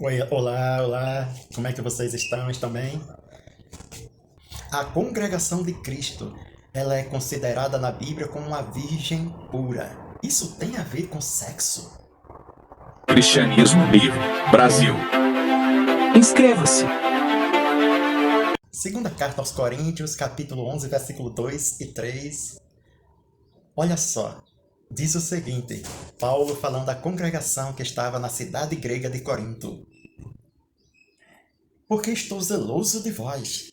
Oi, olá, olá. Como é que vocês estão? Estão bem? A congregação de Cristo, ela é considerada na Bíblia como uma virgem pura. Isso tem a ver com sexo? Cristianismo Livre, Brasil. Inscreva-se. Segunda carta aos Coríntios, capítulo 11, versículo 2 e 3. Olha só, diz o seguinte, Paulo falando da congregação que estava na cidade grega de Corinto. Porque estou zeloso de vós,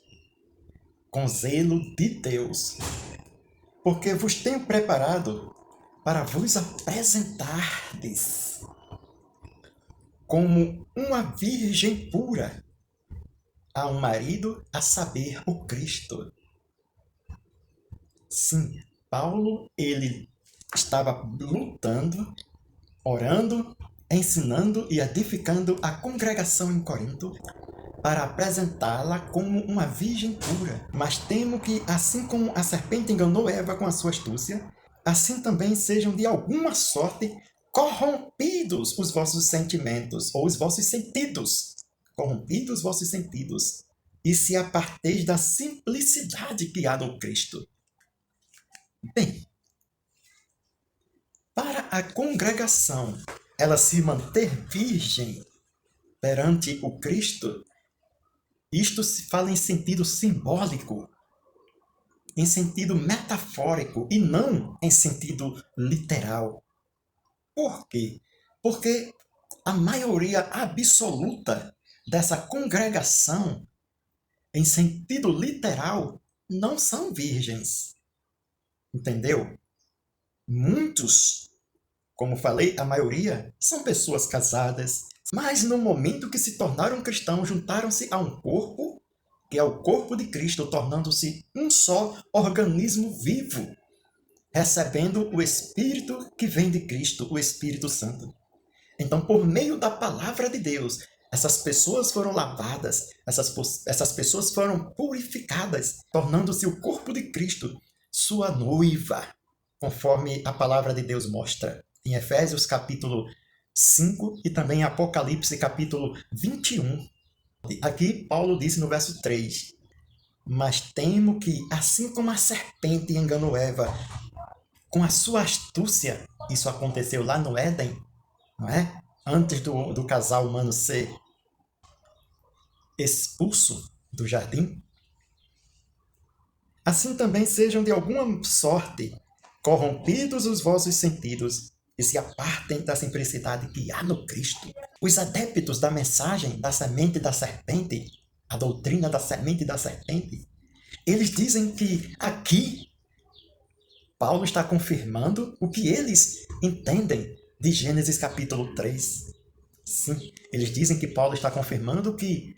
com zelo de Deus, porque vos tenho preparado para vos apresentardes como uma virgem pura a um marido, a saber, o Cristo. Sim, Paulo, ele estava lutando, orando, ensinando e edificando a congregação em Corinto para apresentá-la como uma virgem pura. Mas temo que, assim como a serpente enganou Eva com a sua astúcia, assim também sejam de alguma sorte corrompidos os vossos sentimentos, ou os vossos sentidos. Corrompidos os vossos sentidos, e se aparteis da simplicidade que há no Cristo. Bem, para a congregação ela se manter virgem perante o Cristo, isto se fala em sentido simbólico, em sentido metafórico e não em sentido literal. Por quê? Porque a maioria absoluta dessa congregação, em sentido literal, não são virgens. Entendeu? Muitos, como falei, a maioria são pessoas casadas, mas no momento que se tornaram cristãos, juntaram-se a um corpo, que é o corpo de Cristo, tornando-se um só organismo vivo, recebendo o Espírito que vem de Cristo, o Espírito Santo. Então, por meio da palavra de Deus, essas pessoas foram lavadas, essas pessoas foram purificadas, tornando-se o corpo de Cristo, sua noiva, conforme a palavra de Deus mostra em Efésios capítulo 5 e também em Apocalipse capítulo 21. Aqui Paulo disse no verso 3, mas temo que, assim como a serpente enganou Eva com a sua astúcia, isso aconteceu lá no Éden, não é? Antes do casal humano ser expulso do jardim, assim também sejam de alguma sorte corrompidos os vossos sentidos e se apartem da simplicidade que há no Cristo. Os adeptos da mensagem da semente da serpente, a doutrina da semente da serpente, eles dizem que aqui Paulo está confirmando o que eles entendem de Gênesis capítulo 3. Sim, eles dizem que Paulo está confirmando que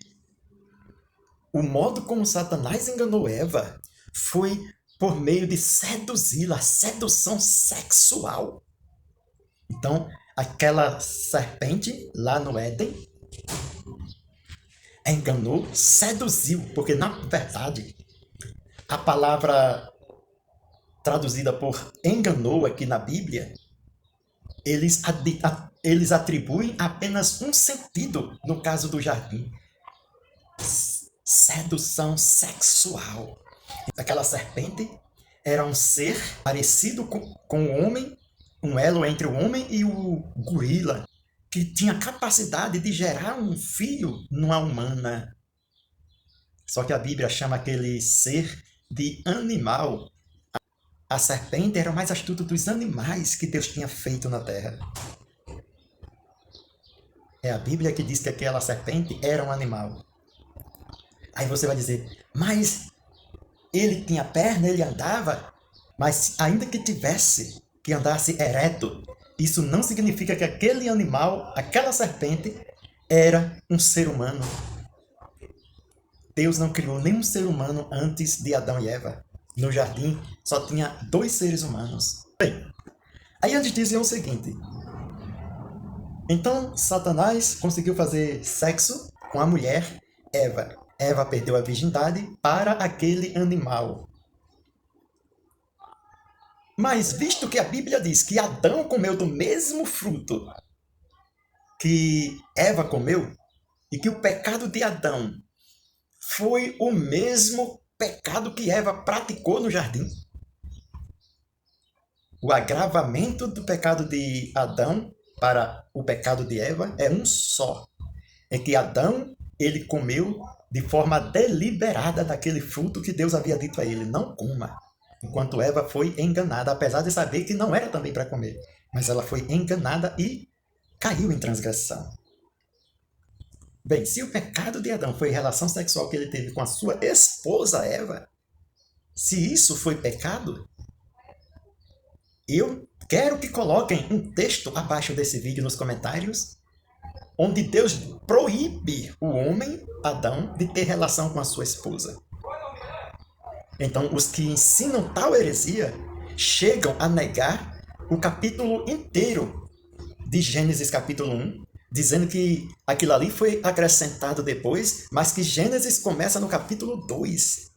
o modo como Satanás enganou Eva foi por meio de seduzi-la, sedução sexual. Então, aquela serpente lá no Éden enganou, seduziu, porque na verdade a palavra traduzida por enganou aqui na Bíblia, eles atribuem apenas um sentido no caso do jardim: sedução sexual. Aquela serpente era um ser parecido com o homem, um elo entre o homem e o gorila, que tinha capacidade de gerar um filho numa humana. Só que a Bíblia chama aquele ser de animal. A serpente era o mais astuto dos animais que Deus tinha feito na terra. É a Bíblia que diz que aquela serpente era um animal. Aí você vai dizer, mas ele tinha perna, ele andava, mas ainda que tivesse, que andasse ereto, isso não significa que aquele animal, aquela serpente, era um ser humano. Deus não criou nenhum ser humano antes de Adão e Eva. No jardim só tinha 2 seres humanos. Bem, aí eles dizem o seguinte: então Satanás conseguiu fazer sexo com a mulher Eva. Eva perdeu a virgindade para aquele animal. Mas visto que a Bíblia diz que Adão comeu do mesmo fruto que Eva comeu, e que o pecado de Adão foi o mesmo pecado que Eva praticou no jardim. O agravamento do pecado de Adão para o pecado de Eva é um só. É que Adão, ele comeu de forma deliberada daquele fruto que Deus havia dito a ele, não coma. Enquanto Eva foi enganada, apesar de saber que não era também para comer. Mas ela foi enganada e caiu em transgressão. Bem, se o pecado de Adão foi a relação sexual que ele teve com a sua esposa Eva, se isso foi pecado, eu quero que coloquem um texto abaixo desse vídeo nos comentários, onde Deus proíbe o homem, Adão, de ter relação com a sua esposa. Então, os que ensinam tal heresia chegam a negar o capítulo inteiro de Gênesis capítulo 1, dizendo que aquilo ali foi acrescentado depois, mas que Gênesis começa no capítulo 2.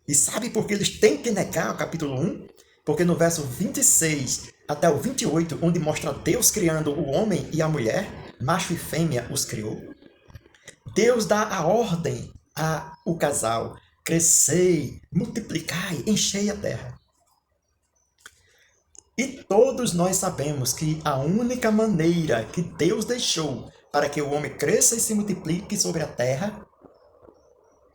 E sabe por que eles têm que negar o capítulo 1? Porque no verso 26 até o 28, onde mostra Deus criando o homem e a mulher, macho e fêmea os criou, Deus dá a ordem ao casal: crescei, multiplicai, enchei a terra. E todos nós sabemos que a única maneira que Deus deixou para que o homem cresça e se multiplique sobre a terra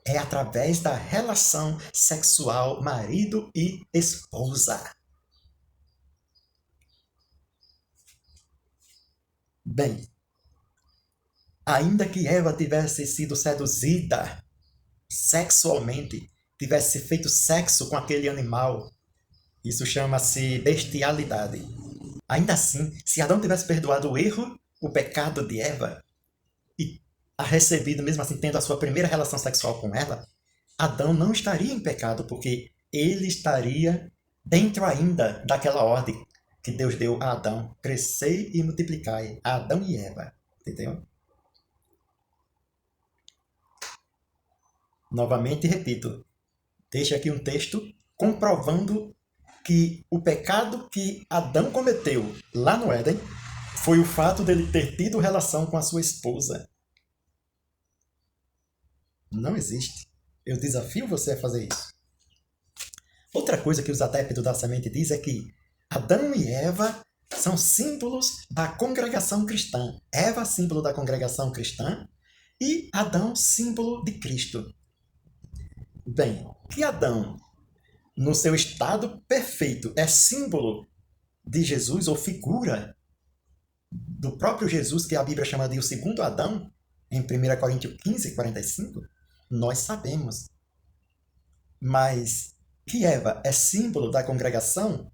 é através da relação sexual marido e esposa. Bem, ainda que Eva tivesse sido seduzida sexualmente, tivesse feito sexo com aquele animal, isso chama-se bestialidade. Ainda assim, se Adão tivesse perdoado o erro, o pecado de Eva, e a recebido, mesmo assim, tendo a sua primeira relação sexual com ela, Adão não estaria em pecado, porque ele estaria dentro ainda daquela ordem que Deus deu a Adão: crescei e multiplicai, a Adão e Eva. Entendeu? Novamente repito, deixo aqui um texto comprovando que o pecado que Adão cometeu lá no Éden foi o fato dele ter tido relação com a sua esposa. Não existe. Eu desafio você a fazer isso. Outra coisa que os adeptos da semente diz é que Adão e Eva são símbolos da congregação cristã. Eva, símbolo da congregação cristã, e Adão, símbolo de Cristo. Bem, que Adão, no seu estado perfeito, é símbolo de Jesus, ou figura do próprio Jesus, que a Bíblia chama de o segundo Adão, em 1 Coríntios 15, 45, nós sabemos. Mas que Eva é símbolo da congregação,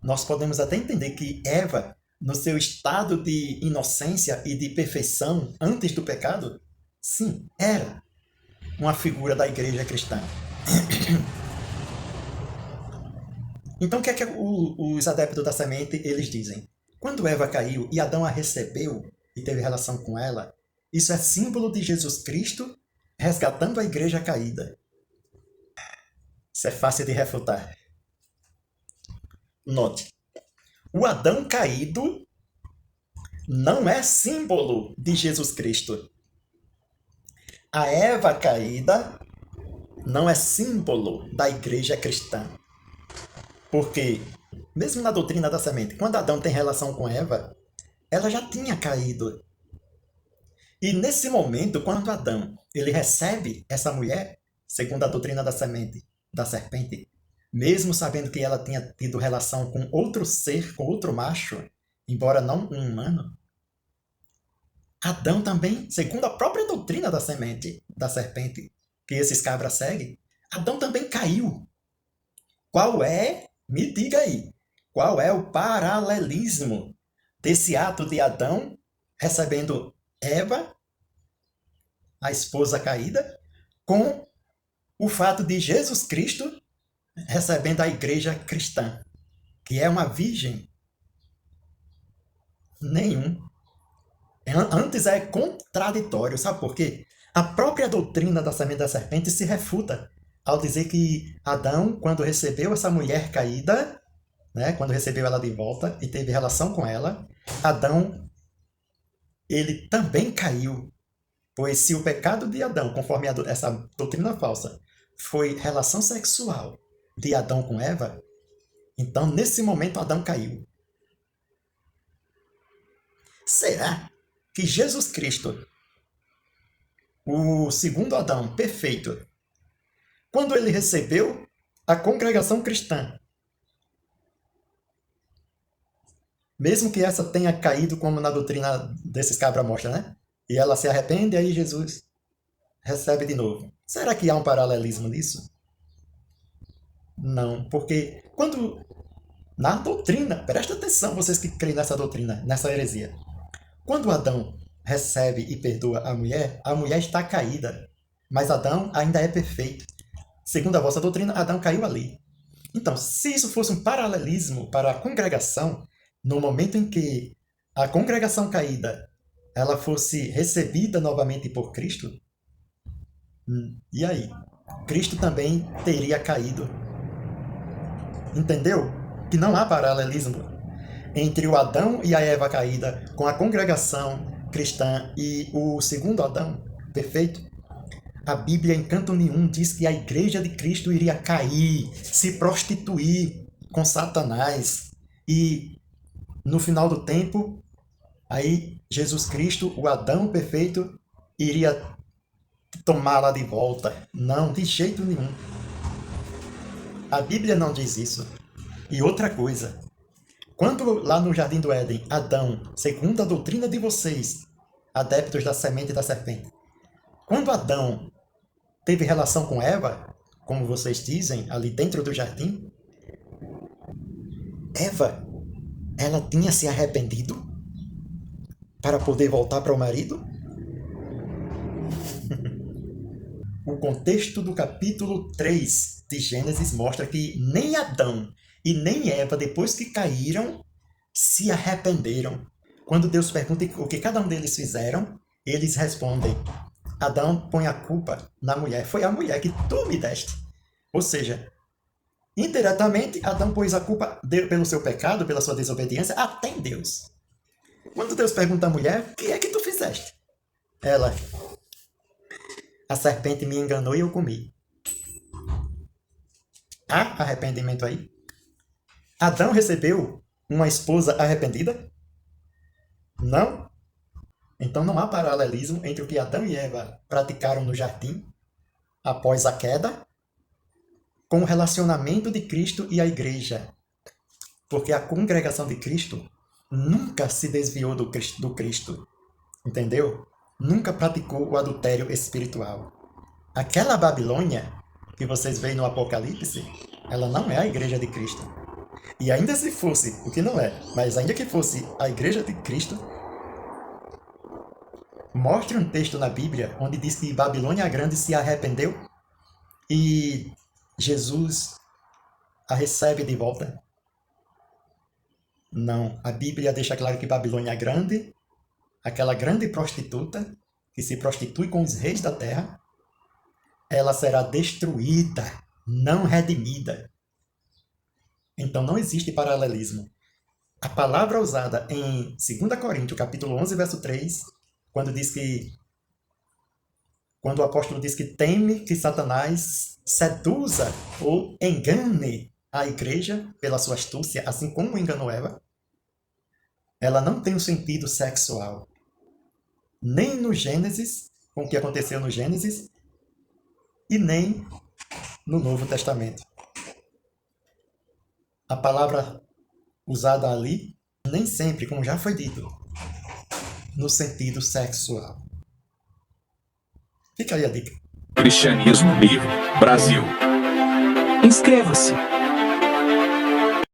nós podemos até entender que Eva, no seu estado de inocência e de perfeição antes do pecado, sim, era uma figura da igreja cristã. Então, o que é que os adeptos da semente eles dizem? Quando Eva caiu e Adão a recebeu e teve relação com ela, isso é símbolo de Jesus Cristo resgatando a igreja caída. Isso é fácil de refutar. Note, o Adão caído não é símbolo de Jesus Cristo. A Eva caída não é símbolo da igreja cristã. Porque, mesmo na doutrina da semente, quando Adão tem relação com Eva, ela já tinha caído. E nesse momento, quando Adão ele recebe essa mulher, segundo a doutrina da semente, da serpente, mesmo sabendo que ela tinha tido relação com outro ser, com outro macho, embora não um humano, Adão também, segundo a própria doutrina da semente, da serpente, que esses cabras seguem, Adão também caiu. Qual é, me diga aí, qual é o paralelismo desse ato de Adão recebendo Eva, a esposa caída, com o fato de Jesus Cristo recebendo a igreja cristã, que é uma virgem? Nenhum. Antes é contraditório, sabe por quê? A própria doutrina da semente da serpente se refuta ao dizer que Adão, quando recebeu essa mulher caída, né, quando recebeu ela de volta e teve relação com ela, Adão, ele também caiu. Pois se o pecado de Adão, conforme essa doutrina falsa, foi relação sexual de Adão com Eva, então nesse momento Adão caiu. Será que Jesus Cristo, o segundo Adão perfeito, quando ele recebeu a congregação cristã, mesmo que essa tenha caído como na doutrina desses cabra-mostra, né? E ela se arrepende, aí Jesus recebe de novo. Será que há um paralelismo nisso? Não, porque quando na doutrina, presta atenção vocês que creem nessa doutrina, nessa heresia. Quando Adão recebe e perdoa a mulher está caída, mas Adão ainda é perfeito. Segundo a vossa doutrina, Adão caiu ali. Então, se isso fosse um paralelismo para a congregação, no momento em que a congregação caída ela fosse recebida novamente por Cristo, e aí? Cristo também teria caído. Entendeu? Que não há paralelismo entre o Adão e a Eva caída com a congregação cristã e o segundo Adão perfeito. A Bíblia, em canto nenhum, diz que a igreja de Cristo iria cair, se prostituir com Satanás. E no final do tempo, aí Jesus Cristo, o Adão perfeito, iria tomá-la de volta. Não, de jeito nenhum. A Bíblia não diz isso. E outra coisa, quando lá no Jardim do Éden, Adão, segundo a doutrina de vocês, adeptos da semente da serpente, quando Adão teve relação com Eva, como vocês dizem, ali dentro do jardim, Eva, ela tinha se arrependido para poder voltar para o marido? O contexto do capítulo 3 de Gênesis mostra que nem Adão e nem Eva, depois que caíram, se arrependeram. Quando Deus pergunta o que cada um deles fizeram, eles respondem: Adão põe a culpa na mulher. Foi a mulher que tu me deste. Ou seja, indiretamente, Adão pôs a culpa pelo seu pecado, pela sua desobediência, até em Deus. Quando Deus pergunta à mulher: o que é que tu fizeste? Ela: a serpente me enganou e eu comi. Há arrependimento aí? Adão recebeu uma esposa arrependida? Não? Então não há paralelismo entre o que Adão e Eva praticaram no jardim após a queda com o relacionamento de Cristo e a igreja. Porque a congregação de Cristo nunca se desviou do Cristo. Entendeu? Nunca praticou o adultério espiritual. Aquela Babilônia que vocês veem no Apocalipse, ela não é a igreja de Cristo. E ainda se fosse, o que não é, mas ainda que fosse a igreja de Cristo, mostre um texto na Bíblia onde diz que Babilônia a Grande se arrependeu e Jesus a recebe de volta. Não, a Bíblia deixa claro que Babilônia a Grande, aquela grande prostituta que se prostitui com os reis da terra, ela será destruída, não redimida. Então não existe paralelismo. A palavra usada em 2 Coríntios, capítulo 11, verso 3, quando o apóstolo diz que teme que Satanás seduza ou engane a igreja pela sua astúcia, assim como enganou Eva, ela não tem um sentido sexual. Nem no Gênesis, com o que aconteceu no Gênesis, e nem no Novo Testamento. A palavra usada ali, nem sempre, como já foi dito, no sentido sexual. Fica aí a dica. Cristianismo Livre, Brasil. Inscreva-se!